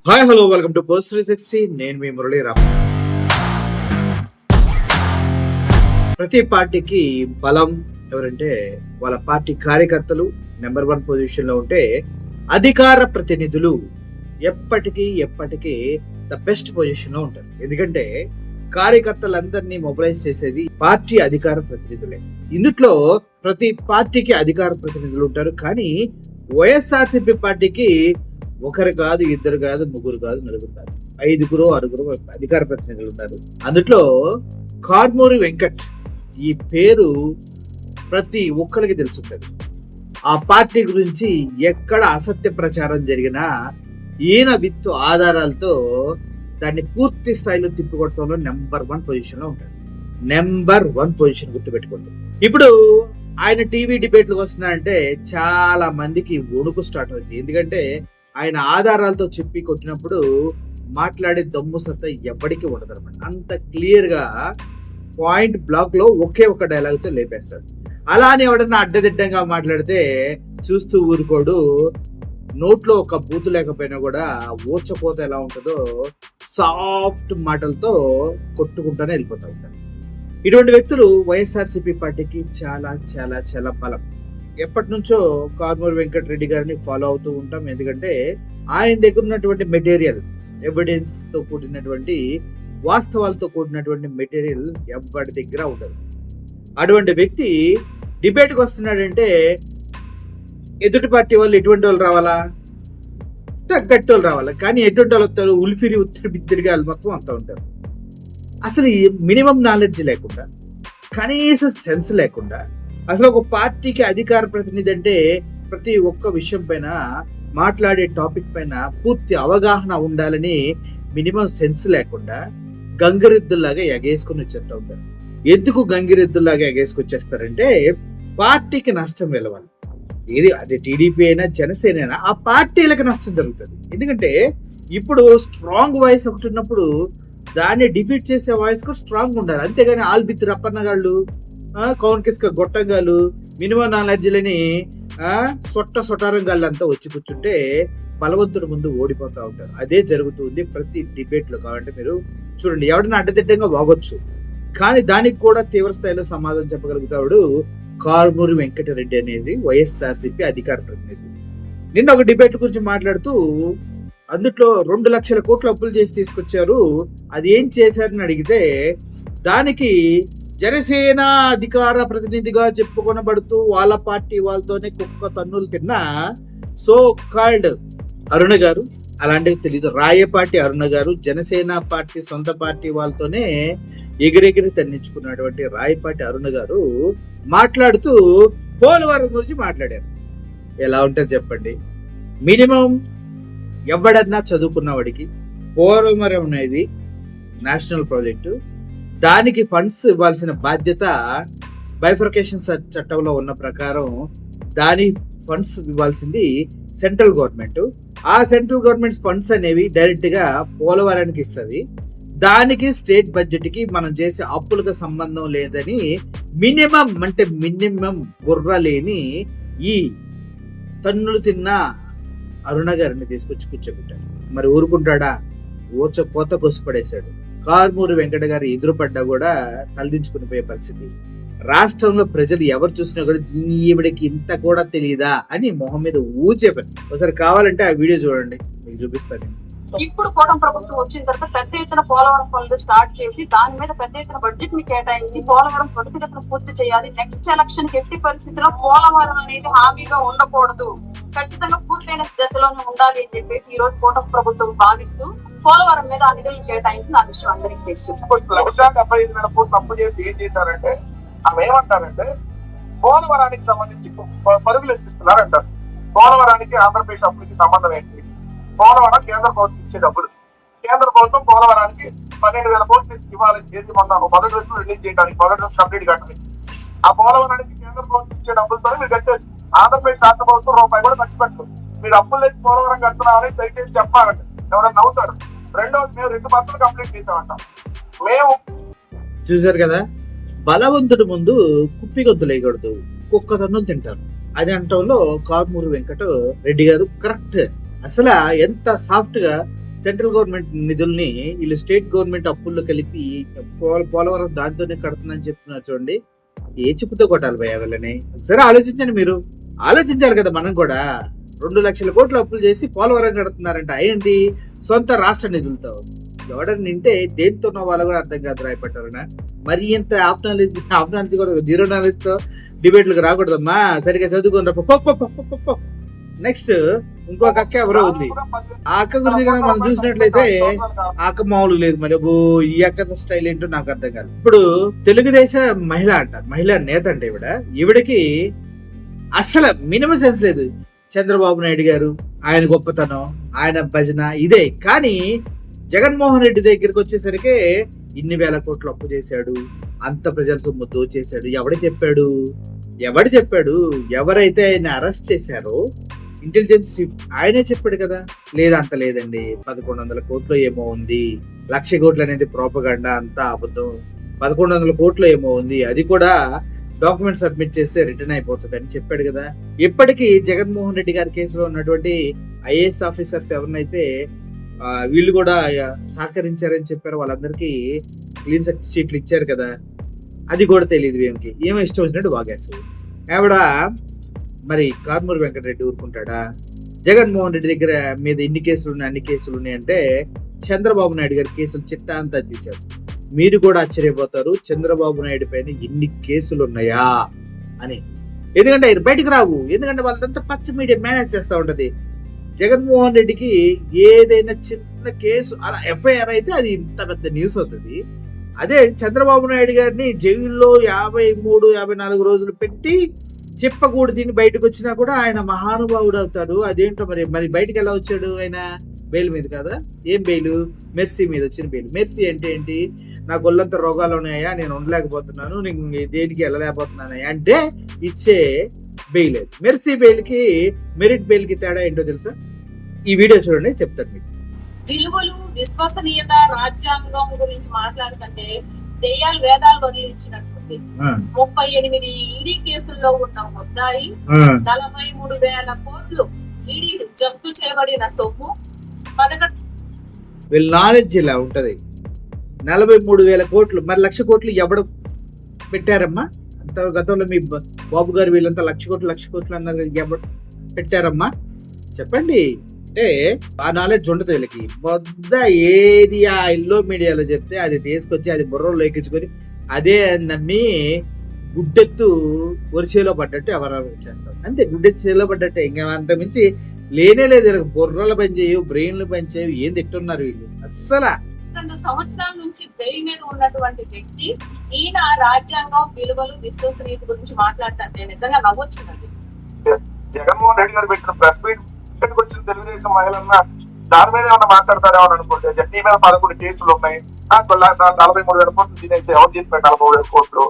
Hi hello welcome to post 360. నేను మీ మురళీరామ్. ప్రతి పార్టీకి బలం ఎవరంటే వాళ్ళ పార్టీ కార్యకర్తలు నెంబర్ 1 పొజిషన్ లో ఉంటే, అధికార ప్రతినిధులు ఎప్పటికీ ద బెస్ట్ పొజిషన్ లో ఉంటారు. ఎందుకంటే కార్యకర్తలందరినీ మొబిలైజ్ చేసేది పార్టీ అధికార ప్రతినిధులే. ఇందులో ప్రతి పార్టీకి అధికార ప్రతినిధులు ఉంటారు. కానీ వైఎస్ఆర్సీపీ పార్టీకి ఒకరు కాదు, ఇద్దరు కాదు, ముగ్గురు కాదు, నలుగురు కాదు, 5 6 అధికార ప్రతినిధులు ఉన్నారు. అందులో కారుమూరి వెంకట్ ఈ పేరు ప్రతి ఒక్కరికి తెలుసుంటది. ఆ పార్టీ గురించి ఎక్కడ అసత్య ప్రచారం జరిగినా ఈయన విత్ ఆధారాలతో దాన్ని పూర్తి స్థాయిలో తిప్పికొట్టడంలో నెంబర్ 1 పొజిషన్ లో ఉంటాడు. నెంబర్ 1 పొజిషన్ గుర్తుపెట్టుకోండి. ఇప్పుడు ఆయన టీవీ డిబేట్లకు వస్తున్నాయంటే చాలా మందికి వణుకు స్టార్ట్ అవుతుంది. ఎందుకంటే ఆయన ఆధారాలతో చెప్పి కొట్టినప్పుడు మాట్లాడే దమ్ము సత్తా ఎవరికి ఉండదు అనమాట. అంత క్లియర్ గా పాయింట్ బ్లాక్ లో ఒకే ఒక డైలాగ్ తో లేపేస్తాడు. అలా అని ఎవడన్నా అడ్డదిడ్డంగా మాట్లాడితే చూస్తూ ఊరుకోడు. నోట్లో ఒక బూతు లేకపోయినా కూడా ఊచకోత ఎలా ఉంటుందో సాఫ్ట్ మాటలతో కొట్టుకుంటానే వెళ్ళిపోతూ ఉంటాడు. ఇటువంటి వ్యక్తులు వైఎస్ఆర్సీపీ పార్టీకి చాలా చాలా చాలా బలం. ఎప్పటి నుంచో కారుమూరి వెంకటరెడ్డి గారిని ఫాలో అవుతూ ఉంటాం. ఎందుకంటే ఆయన దగ్గర ఉన్నటువంటి మెటీరియల్, ఎవిడెన్స్ తో కూడినటువంటి, వాస్తవాలతో కూడినటువంటి మెటీరియల్ ఎవరి దగ్గర ఉండదు. అటువంటి వ్యక్తి డిబేట్కి వస్తున్నాడంటే ఎదుటి పార్టీ వాళ్ళు ఎటువంటి వాళ్ళు రావాలా, తగ్గట్టు వాళ్ళు రావాలా. కానీ ఎటువంటి వాళ్ళు వస్తారు, ఉల్ఫిరి ఉత్తిరి బిత్తిరిగా మొత్తం అంతా ఉంటారు. అసలు మినిమం నాలెడ్జ్ లేకుండా, కనీస సెన్స్ లేకుండా, అసలు ఒక పార్టీకి అధికార ప్రతినిధి అంటే ప్రతి ఒక్క విషయం పైన, మాట్లాడే టాపిక్ పైన పూర్తి అవగాహన ఉండాలని మినిమం సెన్స్ లేకుండా గంగిరెద్దుల్లాగా ఎగేసుకుని వచ్చేస్తూ ఉంటారు. ఎందుకు గంగిరెద్దుల్లాగా ఎగేసుకొచ్చేస్తారంటే పార్టీకి నష్టం వెళ్ళవాలి. ఏది అది టీడీపీ అయినా జనసేన అయినా ఆ పార్టీలకు నష్టం జరుగుతుంది. ఎందుకంటే ఇప్పుడు స్ట్రాంగ్ వాయిస్ ఒకటి ఉన్నప్పుడు దాన్ని డిఫీట్ చేసే వాయిస్ కూడా స్ట్రాంగ్ ఉండాలి. అంతేగాని ఆల్బిత్తి రప్పన్నగాళ్ళు, కౌన్ కిస్క గొట్టంగాళ్ళు, మినిమం నాలెడ్జ్లని సొటారం గాళ్ళు అంతా వచ్చి కూర్చుంటే బలవంతుడి ముందు ఓడిపోతూ ఉంటారు. అదే జరుగుతుంది ప్రతి డిబేట్ లో. కాబట్టి మీరు చూడండి, ఎవడన్నా అడ్డదిడ్డంగా వాగొచ్చు, కానీ దానికి కూడా తీవ్ర స్థాయిలో సమాధానం చెప్పగలుగుతాడు కారుమూరి వెంకటరెడ్డి అనేది వైఎస్ఆర్సీపీ అధికార ప్రతినిధి. నిన్న ఒక డిబేట్ గురించి మాట్లాడుతూ అందులో 2 లక్షల కోట్ల అప్పులు చేసి తీసుకొచ్చారు, అది ఏం చేశారని అడిగితే దానికి జనసేన అధికార ప్రతినిధిగా చెప్పుకొనబడుతూ వాళ్ళ పార్టీ వాళ్ళతోనే కుక్క తన్నులు తిన్న సో కాల్డ్ అరుణ గారు, అలాంటివి తెలీదు, రాయపాటి అరుణ గారు, జనసేన పార్టీ సొంత పార్టీ వాళ్ళతోనే ఎగిరెగిరి తన్నించుకున్నటువంటి రాయపాటి అరుణ గారు మాట్లాడుతూ పోలవరం గురించి మాట్లాడారు. ఎలా ఉంటుంది చెప్పండి? మినిమం ఎవడన్నా చదువుకున్నవాడికి పోలవరం అనేది నేషనల్ ప్రాజెక్టు, దానికి ఫండ్స్ ఇవ్వాల్సిన బాధ్యత బైఫర్కేషన్ చట్టంలో ఉన్న ప్రకారం దాని ఫండ్స్ ఇవ్వాల్సింది సెంట్రల్ గవర్నమెంట్. ఆ సెంట్రల్ గవర్నమెంట్ ఫండ్స్ అనేవి డైరెక్ట్ గా పోలవరానికి ఇస్తుంది. దానికి స్టేట్ బడ్జెట్ కి మనం చేసే అప్పులకు సంబంధం లేదని మినిమం బుర్ర లేని ఈ తన్నులు తిన్న అరుణ గారిని తీసుకొచ్చి కూర్చోబెట్టాడు. మరి ఊరుకుంటాడా? ఓచ కోత కొసిపడేశాడు. కారుమూరి వెంకట గారు ఎదురుపడ్డా కూడా తలదించుకుని పోయే పరిస్థితి. రాష్ట్రంలో ప్రజలు ఎవరు చూసినా కూడా ఈవిడకి ఇంత కూడా తెలియదా అని మొహం మీద ఊచే పరిస్థితి. ఒకసారి కావాలంటే ఆ వీడియో చూడండి, మీకు చూపిస్తాను. ఇప్పుడు కూటమి ప్రభుత్వం వచ్చిన తర్వాత పెద్ద ఎత్తున పోలవరం పనులు స్టార్ట్ చేసి దాని మీద పెద్ద ఎత్తున బడ్జెట్ ని కేటాయించి పోలవరం త్వరితగతిన పూర్తి చేయాలి. నెక్స్ట్ ఎలక్షన్ కి ఎట్టి పరిస్థితిలో పోలవరం అనేది హామీగా ఉండకూడదు, ఖచ్చితంగా పూర్తయిన దశలోనే ఉండాలి అని చెప్పేసి ఈ రోజు కూటమి ప్రభుత్వం భావిస్తూ పోలవరం మీద ఆ నిధులను కేటాయించిన ఆ విషయం అందరికీ తెలుసు. 1,75,000 కోట్లు అప్పు చేసి ఏం చేశారంటే ఆమె ఏమంటారంటే పోలవరానికి సంబంధించి పరుగులు ఎత్తిస్తున్నారంటారు. పోలవరానికి ఆంధ్రప్రదేశ్ అప్పులకి సంబంధం ఏంటి? పోలవరం కేంద్ర ప్రభుత్వం ఇచ్చే డబ్బులు. కేంద్ర ప్రభుత్వం పోలవరానికి 12,000 కోట్లు ఇవ్వాలి. చేసి మొన్న మొదటి రోజు రిలీజ్ చేయడానికి, మొదటి రోజు కంప్లీట్ కట్టాలి. ఆ పోలవరానికి కేంద్ర ప్రభుత్వం ఇచ్చే డబ్బులతో మీరు కట్టేది. ఆంధ్రప్రదేశ్ రాష్ట్ర ప్రభుత్వం రూపాయి కూడా ఖర్చు పెట్టదు. మీరు అప్పులు తెచ్చి పోలవరం కడుతున్నామని దయచేసి చెప్పాలంటే ఎవరైనా నవ్వుతారు. రెండోది, మేము 2% కంప్లీట్ చేసామంటాం. మేము చూసారు కదా, బలవంతుడి ముందు కుప్పిగొద్దులు వేయకూడదు, కుక్క తన్నులు తింటారు. అది అంటంలో కారుమూరి వెంకట రెడ్డి గారు కరెక్ట్. అసలు ఎంత సాఫ్ట్ గా సెంట్రల్ గవర్నమెంట్ నిధుల్ని వీళ్ళు స్టేట్ గవర్నమెంట్ అప్పుల్లో కలిపి పోలవరం దాంతోనే కడుతుందని చెప్తున్నారు చూడండి. ఏ చెప్పుతో కొట్టాలి భయ వీళ్ళని? సరే ఆలోచించండి, మీరు ఆలోచించాలి కదా. మనం కూడా 2 లక్షల కోట్లు అప్పులు చేసి పోలవరం కడుతున్నారంట. ఏంటి? సొంత రాష్ట్ర నిధులతో. ఎవడని నింటే దేంతో వాళ్ళు కూడా అర్థం కాదు రాయపట్టారనా. మరి ఇంత ఆఫ్నాలజీ కూడా జీరో నాలెడ్జ్ తో డిబేట్లకు రాకూడదమ్మా. సరిగా చదువుకున్నప్పుడు నెక్స్ట్ ఇంకొక అక్క ఎవరో ఉంది. ఆ అక్క గురించి కనుక మనం చూసినట్లయితే ఆ అక్క మామూలు లేదు. మరి ఈ అక్క స్టైల్ ఏంటో నాకు అర్థం కాదు. ఇప్పుడు తెలుగుదేశ మహిళ అంట, మహిళా నేత అంటే ఈవిడకి అసలు మినిమం సెన్స్ లేదు. చంద్రబాబు నాయుడు గారు, ఆయన గొప్పతనం, ఆయన భజన ఇదే. కానీ జగన్మోహన్ రెడ్డి దగ్గరికి వచ్చేసరికి ఇన్ని వేల కోట్లు అప్పు చేశాడు, అంత ప్రజల సొమ్ము దోచేశాడు. ఎవడు చెప్పాడు? ఎవరైతే ఆయన అరెస్ట్ చేశారో ఇంటెలిజెన్స్ ఆయనే చెప్పాడు కదా. లేదా అంత లేదండి, 1100 కోట్లు ఏమో ఉంది, 1,00,000 కోట్లు అనేది ప్రోపగండా, అంతా అబద్ధం. 1100 కోట్లు ఏమో ఉంది, అది కూడా డాక్యుమెంట్ సబ్మిట్ చేస్తే రిటర్న్ అయిపోతుంది అని చెప్పాడు కదా. ఇప్పటికీ జగన్మోహన్ రెడ్డి గారి కేసులో ఉన్నటువంటి ఐఏఎస్ ఆఫీసర్స్ ఎవరినైతే వీళ్ళు కూడా సహకరించారని చెప్పారు, వాళ్ళందరికీ క్లీన్ షీట్లు ఇచ్చారు కదా. అది కూడా తెలియదు ఏమో ఇష్టం వచ్చినట్టు వాగేస్తుంది ఆవిడ. మరి కారుమూరి వెంకటరెడ్డి ఊరుకుంటాడా? జగన్మోహన్ రెడ్డి దగ్గర మీద అన్ని కేసులు ఉన్నాయి అంటే చంద్రబాబు నాయుడు గారి కేసులు చిట్టా అంతా తీశారు. మీరు కూడా ఆశ్చర్యపోతారు, చంద్రబాబు నాయుడు పైన ఎన్ని కేసులు ఉన్నాయా అని. ఎందుకంటే ఆయన బయటకు రావు, ఎందుకంటే వాళ్ళంతా పచ్చ మీడియా మేనేజ్ చేస్తూ ఉంటది. జగన్మోహన్ రెడ్డికి ఏదైనా చిన్న కేసు అలా ఎఫ్ఐఆర్ అయితే అది ఇంత పెద్ద న్యూస్ అవుతుంది. అదే చంద్రబాబు నాయుడు గారిని జైల్లో 53-54 రోజులు పెట్టి చెప్పకూడదు, దీన్ని బయటకు వచ్చినా కూడా ఆయన మహానుభావుడు అవుతాడు. అదేంటో మరి బయటకు ఎలా వచ్చాడు? ఆయన బెయిల్ మీద కదా. ఏం బెయిల్? మెర్సీ మీద వచ్చిన బెయిల్. మెర్సీ అంటే ఏంటి? నాకు ఒళ్ళంతా రోగాలు ఉన్నాయా, నేను ఉండలేకపోతున్నాను, నేను దేనికి వెళ్ళలేకపోతున్నానయ్యా అంటే ఇచ్చే బెయిల్. మెర్సీ బెయిల్ కి మెరిట్ బెయిల్ కి తేడా ఏంటో తెలుసా? ఈ వీడియో చూడండి, చెప్తాను మీకు. విలువలు, విశ్వసనీయత, రాజ్యాంగం గురించి మాట్లాడుతుంటే దెయ్యాలు వేదాలు వదిలించినట్టుంది. 38 ఈడీ కేసుల్లో ఉన్న ముద్దాయి 43,000 కోట్లు ఈడీ జప్తు చేయబడిన సొమ్ము వీళ్ళ నాలెడ్జ్ ఇలా ఉంటది. 43,000 కోట్లు, మరి 1,00,000 కోట్లు ఎవడు పెట్టారమ్మా? అంత గతంలో మీ బాబు గారు వీళ్ళంతా 1,00,000 కోట్లు అన్నారు, ఎవడు పెట్టారమ్మా చెప్పండి. అంటే ఆ నాలెడ్జ్ ఉండదు వీళ్ళకి. మొద్ద ఏది ఆ ఎల్లో మీడియాలో చెప్తే అది తీసుకొచ్చి అది బుర్రలో ఎక్కించుకొని అదే నమ్మి గుడ్డెత్తు వరిచేలో పడ్డట్టు ఎవరు చేస్తారు. అంతే, గుడ్డెత్తు చేలో పడ్డట్టే. ఇంకా అంత మించి లేనే లేదు. బుర్రలు పనిచేయవు, బ్రెయిన్లు పనిచేయవు. ఏం తిట్టున్నారు వీళ్ళు అస్సలు. 2 సంవత్సరాల నుంచి బెయిల్ మీద ఉన్నటువంటి వ్యక్తి ఈయన రాజ్యాంగం, విలువలు, విశ్వసనీయత గురించి మాట్లాడుతుంటే నిజంగా నవ్వొచ్చుందండి. జగన్మోహన్ రెడ్డి గారు పెట్టిన ప్రెస్ మీట్ వచ్చిన తెలుగుదేశం మహిళన్న దాని మీద ఏమన్నా మాట్లాడతారేమో అనుకుంటే, జడ్డీ మీద 11 కేసులు ఉన్నాయి, 43,000 కోట్లు తినేసి ఎవరు చెప్పారు 43,000 కోట్లు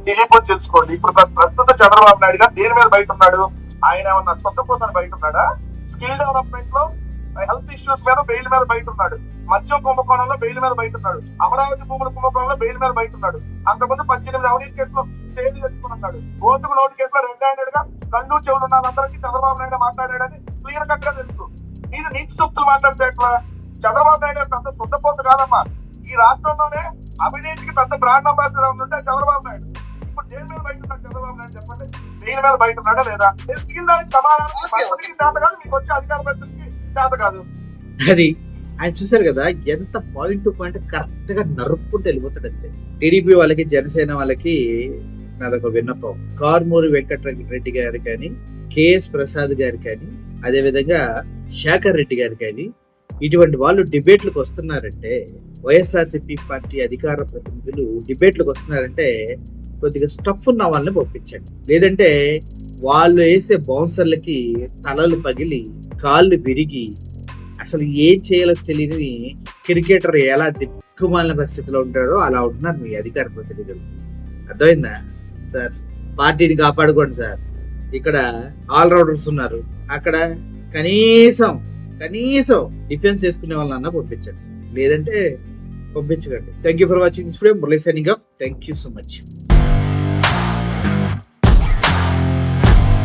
తెలియకపోతే తెలుసుకోండి. ఇప్పుడు ప్రస్తుత చంద్రబాబు నాయుడు గారు దేని మీద బయట ఉన్నాడు? ఆయన ఏమన్నా సొంత కోసం బయట ఉన్నాడా? స్కిల్ డెవలప్మెంట్ లో, హెల్త్ ఇష్యూస్ మీద బెయిల్ మీద బయట ఉన్నాడు. మద్యం కుంభకోణంలో బెయిల్ మీద బయట ఉన్నాడు. అమరావతి భూముల కుంభకోణంలో బెయిల్ మీద బయట ఉన్నాడు. అంతకుముందు 18 అవినీతి కేసులో స్టేజ్ తెచ్చుకున్నాడు. ఓటుకు నోటు కేసులో రెడ్ హ్యాండెడ్ గా కళ్ళు చెవులు ఉన్న వాళ్ళందరికీ చంద్రబాబు నాయుడు మాట్లాడాడని క్లియర్ కట్ గా తెలుసు. మీరు నీటి సూక్తులు మాట్లాడితే ఎట్లా? చంద్రబాబు నాయుడు పెద్ద శుద్ధపోత కాదమ్మా. ఈ రాష్ట్రంలోనే అవినీతికి పెద్ద బ్రాండ్ అంబాసిడర్ ఉంటే చంద్రబాబు నాయుడు. ఇప్పుడు దేని మీద బయట ఉన్నాడు చంద్రబాబు నాయుడు చెప్పండి? బెయిల్ మీద బయట ఉన్నాడా లేదా? నేను దానికి సమాధానం మంత్రికి చేత కాదు, మీకు వచ్చే అధికార ప్రతినిధికి చేత కాదు. అది ఆయన చూసారు కదా, ఎంత పాయింట్ టు పాయింట్ కరెక్ట్ గా నరుక్కుంటూ వెళ్ళిపోతాడు. అంతే. టీడీపీ వాళ్ళకి, జనసేన వాళ్ళకి నాదొక విన్నపం. కారుమూరి వెంకటరెడ్డి గారు కానీ, కేఎస్ ప్రసాద్ గారు కానీ, అదే విధంగా శేఖర్ రెడ్డి గారు కానీ, ఇటువంటి వాళ్ళు డిబేట్లకు వస్తున్నారంటే, వైఎస్ఆర్సీపీ పార్టీ అధికార ప్రతినిధులు డిబేట్లకు వస్తున్నారంటే కొద్దిగా స్టఫ్ ఉన్న వాళ్ళని పంపించండి. లేదంటే వాళ్ళు వేసే బౌన్సర్లకి తలలు పగిలి కాళ్ళు విరిగి అసలు ఏం చేయాలో తెలియని క్రికెటర్ ఎలా దిక్కుమాలిన పరిస్థితిలో ఉంటాడో అలా ఉంటున్నారు మీ అధికార ప్రతినిధులు. అర్థమైందా సార్? పార్టీని కాపాడుకోండి సార్. ఇక్కడ ఆల్రౌండర్స్ ఉన్నారు, అక్కడ కనీసం డిఫెన్స్ చేసుకునే వాళ్ళన్నా పంపించండి, లేదంటే పంపించకండి. Thank you for watching this video. Murali signing off. Thank you so much.